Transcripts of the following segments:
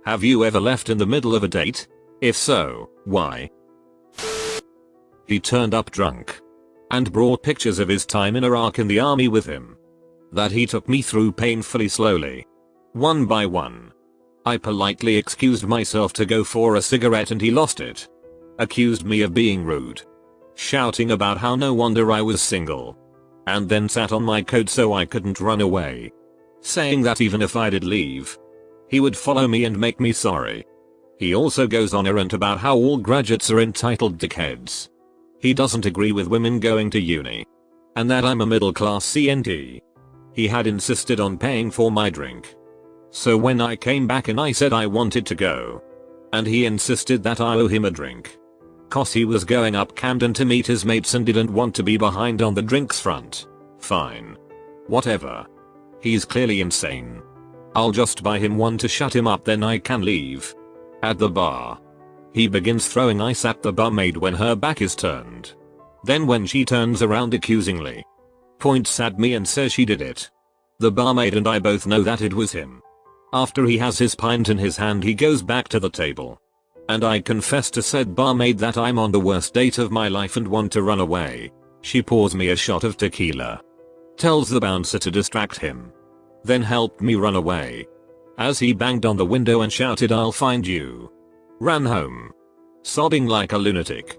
Have you ever left in the middle of a date? If so, why? He turned up drunk and brought pictures of his time in Iraq in the army with him that he took me through painfully slowly, one by one. I politely excused myself to go for a cigarette and he lost it. Accused me of being rude, shouting about how no wonder I was single, and then sat on my coat so I couldn't run away, saying that even if I did leave, he would follow me and make me sorry. He also goes on a rant about how all graduates are entitled dickheads. He doesn't agree with women going to uni, and that I'm a middle class CNT. He had insisted on paying for my drink. So when I came back and I said I wanted to go, and he insisted that I owe him a drink, cause he was going up Camden to meet his mates and didn't want to be behind on the drinks front. Fine. Whatever. He's clearly insane. I'll just buy him one to shut him up, then I can leave. At the bar, he begins throwing ice at the barmaid when her back is turned. Then when she turns around accusingly, points at me and says she did it. The barmaid and I both know that it was him. After he has his pint in his hand, he goes back to the table, and I confess to said barmaid that I'm on the worst date of my life and want to run away. She pours me a shot of tequila, tells the bouncer to distract him, then helped me run away. As he banged on the window and shouted "I'll find you," ran home, sobbing like a lunatic.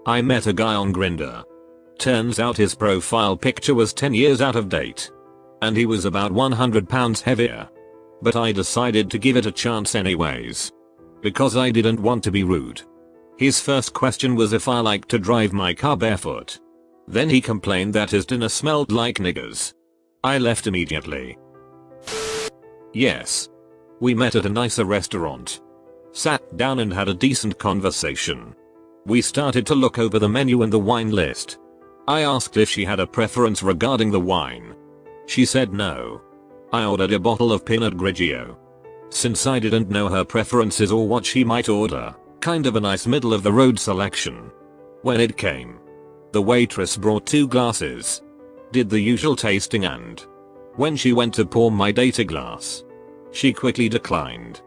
I met a guy on Grindr. Turns out his profile picture was 10 years out of date, and he was about 100 pounds heavier. But I decided to give it a chance anyways, because I didn't want to be rude. His first question was if I liked to drive my car barefoot. Then he complained that his dinner smelled like niggers. I left immediately. Yes. We met at a nicer restaurant, sat down and had a decent conversation. We started to look over the menu and the wine list. I asked if she had a preference regarding the wine. She said no. I ordered a bottle of Pinot Grigio, since I didn't know her preferences or what she might order. Kind of a nice middle of the road selection. When it came, the waitress brought 2 glasses, did the usual tasting, and when she went to pour my date a glass, she quickly declined.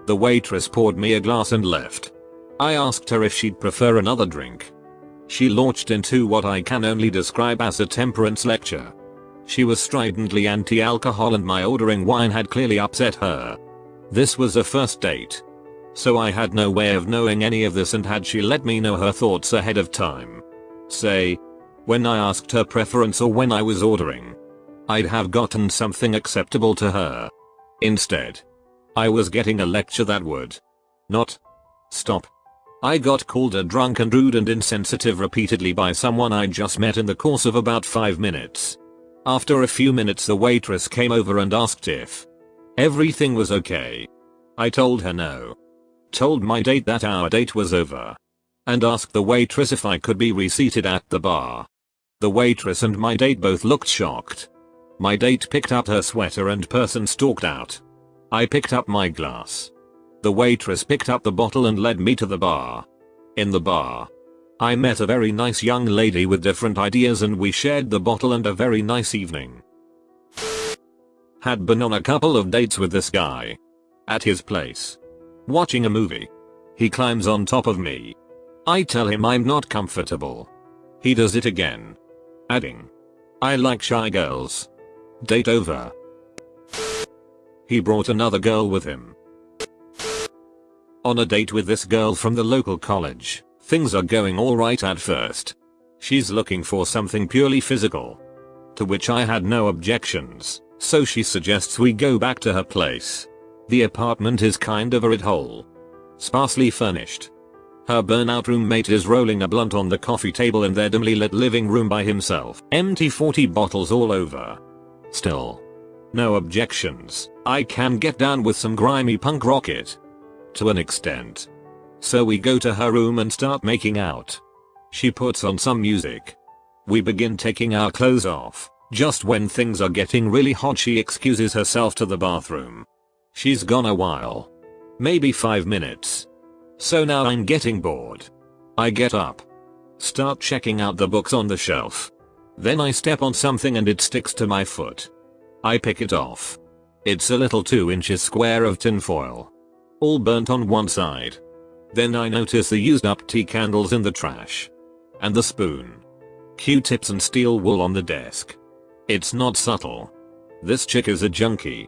The waitress poured me a glass and left. I asked her if she'd prefer another drink. She launched into what I can only describe as a temperance lecture. She was stridently anti-alcohol and my ordering wine had clearly upset her. This was a first date, so I had no way of knowing any of this, and had she let me know her thoughts ahead of time, say, when I asked her preference or when I was ordering, I'd have gotten something acceptable to her. Instead, I was getting a lecture that would not stop. I got called a drunk and rude and insensitive repeatedly by someone I just met in the course of about 5 minutes. After a few minutes, the waitress came over and asked if everything was okay. I told her no. Told my date that our date was over, and asked the waitress if I could be reseated at the bar. The waitress and my date both looked shocked. My date picked up her sweater and purse and stalked out. I picked up my glass. The waitress picked up the bottle and led me to the bar. In the bar, I met a very nice young lady with different ideas and we shared the bottle and a very nice evening. Had been on a couple of dates with this guy. At his place, watching a movie. He climbs on top of me. I tell him I'm not comfortable. He does it again, adding, "I like shy girls." Date over. He brought another girl with him. On a date with this girl from the local college, things are going alright at first. She's looking for something purely physical, to which I had no objections, so she suggests we go back to her place. The apartment is kind of a rat hole, sparsely furnished. Her burnout roommate is rolling a blunt on the coffee table in their dimly lit living room by himself. Empty 40 bottles all over. Still, no objections. I can get down with some grimy punk rocket, to an extent. So we go to her room and start making out. She puts on some music. We begin taking our clothes off. Just when things are getting really hot, she excuses herself to the bathroom. She's gone a while. Maybe 5 minutes. So now I'm getting bored. I get up, start checking out the books on the shelf. Then I step on something and it sticks to my foot. I pick it off. It's a little 2 inches square of tinfoil. All burnt on one side. Then I notice the used up tea candles in the trash. And the spoon. Q-tips and steel wool on the desk. It's not subtle. This chick is a junkie.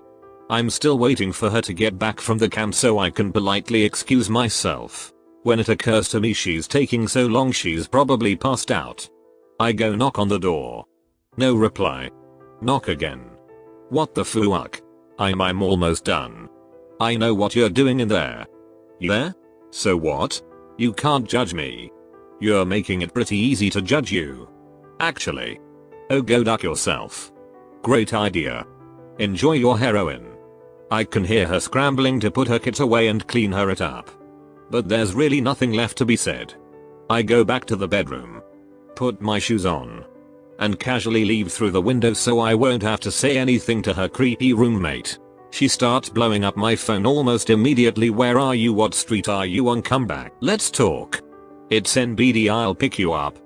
I'm still waiting for her to get back from the camp so I can politely excuse myself. When it occurs to me she's taking so long she's probably passed out. I go knock on the door. No reply. Knock again. What the fuck? I'm almost done. I know what you're doing in there. You there? So what? You can't judge me. You're making it pretty easy to judge you. Actually. Oh, go duck yourself. Great idea. Enjoy your heroin. I can hear her scrambling to put her kit away and clean her it up. But there's really nothing left to be said. I go back to the bedroom. Put my shoes on. And casually leave through the window so I won't have to say anything to her creepy roommate. She starts blowing up my phone almost immediately. Where are you? What street are you on? Come back. Let's talk. It's NBD, I'll pick you up.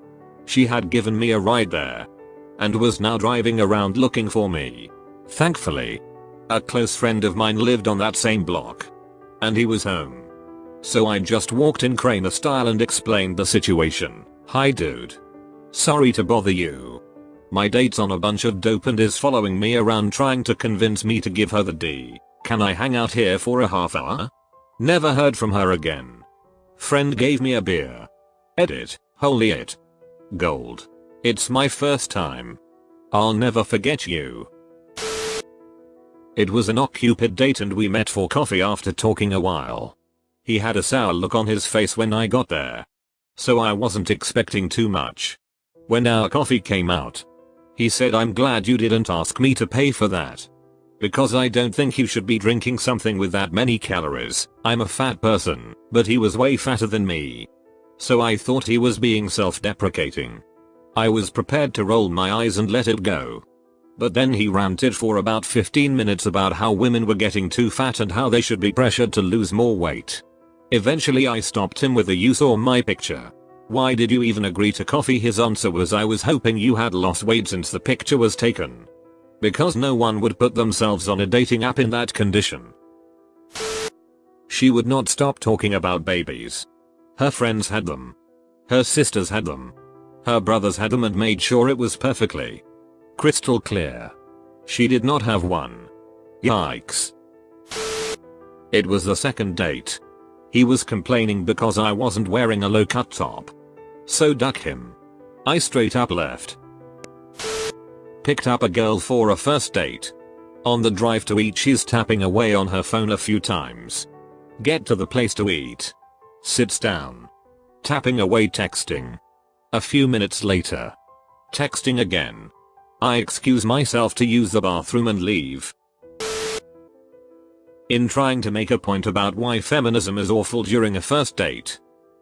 She had given me a ride there. And was now driving around looking for me. Thankfully, a close friend of mine lived on that same block. And he was home. So I just walked in Craner style and explained the situation. Hi dude. Sorry to bother you. My date's on a bunch of dope and is following me around trying to convince me to give her the D. Can I hang out here for a half hour? Never heard from her again. Friend gave me a beer. Edit. Holy it. Gold. It's my first time. I'll never forget you. It was an OkCupid date and we met for coffee after talking a while. He had a sour look on his face when I got there. So I wasn't expecting too much. When our coffee came out, he said, I'm glad you didn't ask me to pay for that. Because I don't think you should be drinking something with that many calories. I'm a fat person, but he was way fatter than me. So I thought he was being self-deprecating. I was prepared to roll my eyes and let it go. But then he ranted for about 15 minutes about how women were getting too fat and how they should be pressured to lose more weight. Eventually I stopped him with a "You saw my picture. Why did you even agree to coffee?" His answer was, "I was hoping you had lost weight since the picture was taken." Because no one would put themselves on a dating app in that condition. She would not stop talking about babies. Her friends had them. Her sisters had them. Her brothers had them and made sure it was perfectly crystal clear. She did not have one. Yikes. It was the second date. He was complaining because I wasn't wearing a low-cut top. So duck him. I straight up left. Picked up a girl for a first date. On the drive to eat she's tapping away on her phone a few times. Get to the place to eat. Sits down. Tapping away texting. A few minutes later. Texting again. I excuse myself to use the bathroom and leave. In trying to make a point about why feminism is awful during a first date,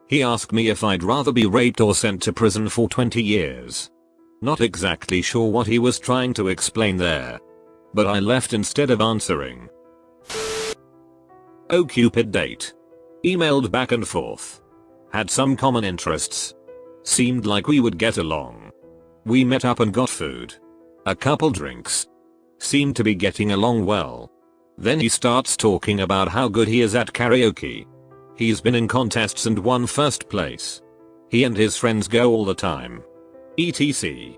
he asked me if I'd rather be raped or sent to prison for 20 years. Not exactly sure what he was trying to explain there. But I left instead of answering. OkCupid date. Emailed back and forth. Had some common interests. Seemed like we would get along. We met up and got food. A couple drinks. Seemed to be getting along well. Then he starts talking about how good he is at karaoke. He's been in contests and won first place. He and his friends go all the time. etc.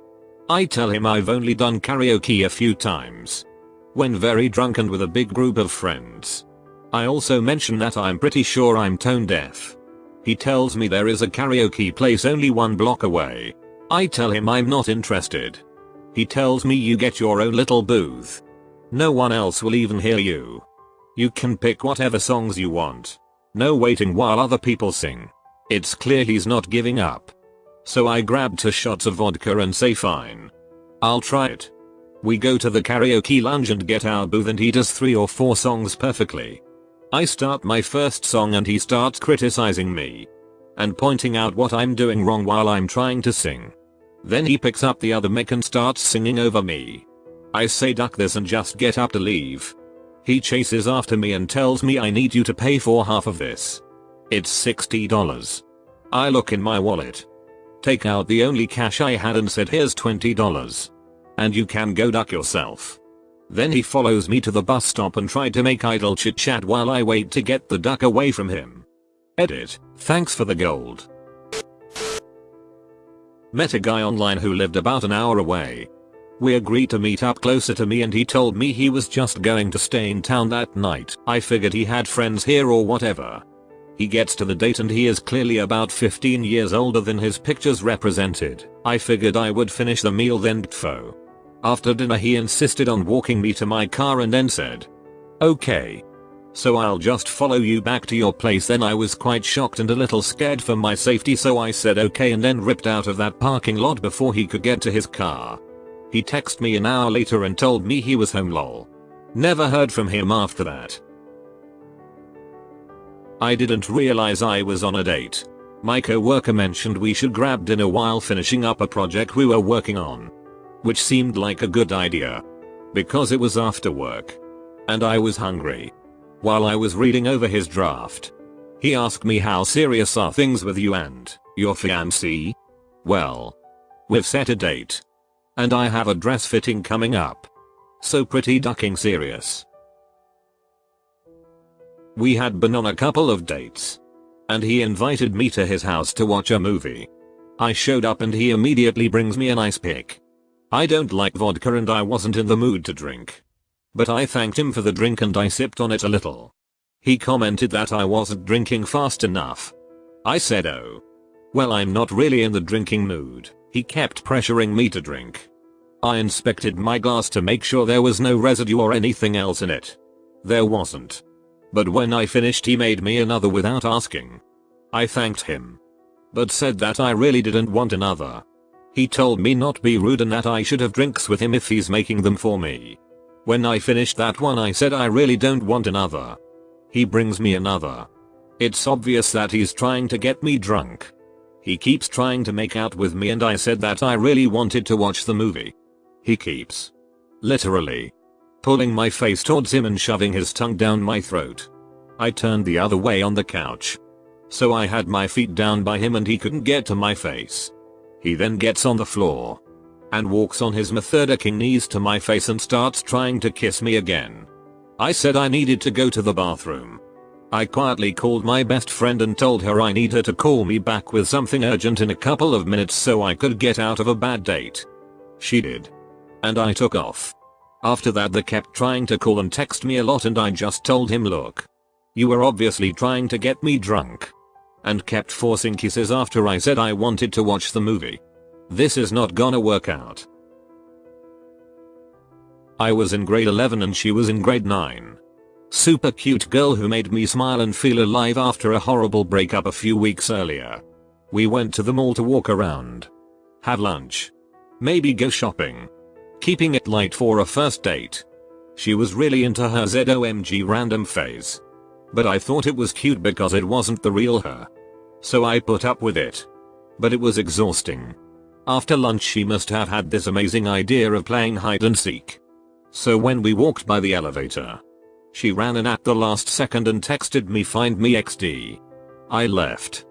I tell him I've only done karaoke a few times. When very drunk and with a big group of friends. I also mention that I'm pretty sure I'm tone deaf. He tells me there is a karaoke place only 1 block away. I tell him I'm not interested. He tells me you get your own little booth. No one else will even hear you. You can pick whatever songs you want. No waiting while other people sing. It's clear he's not giving up. So I grab 2 shots of vodka and say fine. I'll try it. We go to the karaoke lounge and get our booth and he does 3 or 4 songs perfectly. I start my first song and he starts criticizing me. And pointing out what I'm doing wrong while I'm trying to sing. Then he picks up the other mic and starts singing over me. I say duck this and just get up to leave. He chases after me and tells me I need you to pay for half of this. It's $60. I look in my wallet. Take out the only cash I had and said here's $20. And you can go duck yourself. Then he follows me to the bus stop and tried to make idle chit chat while I wait to get the duck away from him. Edit. Thanks for the gold. Met a guy online who lived about an hour away. We agreed to meet up closer to me and he told me he was just going to stay in town that night. I figured he had friends here or whatever. He gets to the date and he is clearly about 15 years older than his pictures represented. I figured I would finish the meal then tfo. After dinner he insisted on walking me to my car and then said, "Okay. So I'll just follow you back to your place." Then I was quite shocked and a little scared for my safety, so I said okay and then ripped out of that parking lot before he could get to his car. He texted me an hour later and told me he was home lol. Never heard from him after that. I didn't realize I was on a date. My coworker mentioned we should grab dinner while finishing up a project we were working on. Which seemed like a good idea. Because it was after work. And I was hungry. While I was reading over his draft, he asked me, "How serious are things with you and your fiancé?" Well, we've set a date. And I have a dress fitting coming up. So pretty ducking serious. We had been on a couple of dates. And he invited me to his house to watch a movie. I showed up and he immediately brings me an ice pick. I don't like vodka and I wasn't in the mood to drink. But I thanked him for the drink and I sipped on it a little. He commented that I wasn't drinking fast enough. I said, "Oh. Well, I'm not really in the drinking mood." He kept pressuring me to drink. I inspected my glass to make sure there was no residue or anything else in it. There wasn't. But when I finished he made me another without asking. I thanked him. But said that I really didn't want another. He told me not be rude and that I should have drinks with him if he's making them for me. When I finished that one I said I really don't want another. He brings me another. It's obvious that he's trying to get me drunk. He keeps trying to make out with me and I said that I really wanted to watch the movie. He keeps, literally, pulling my face towards him and shoving his tongue down my throat. I turned the other way on the couch. So I had my feet down by him and he couldn't get to my face. He then gets on the floor. And walks on his methodical knees to my face and starts trying to kiss me again. I said I needed to go to the bathroom. I quietly called my best friend and told her I need her to call me back with something urgent in a couple of minutes so I could get out of a bad date. She did. And I took off. After that they kept trying to call and text me a lot and I just told him, "Look. You were obviously trying to get me drunk." And kept forcing kisses after I said I wanted to watch the movie. This is not gonna work out. I was in grade 11 and she was in grade 9. Super cute girl who made me smile and feel alive after a horrible breakup a few weeks earlier. We went to the mall to walk around. Have lunch. Maybe go shopping. Keeping it light for a first date. She was really into her ZOMG random phase. But I thought it was cute because it wasn't the real her. So I put up with it. But it was exhausting. After lunch she must have had this amazing idea of playing hide and seek. So when we walked by the elevator, she ran in at the last second and texted me, "Find me XD." I left.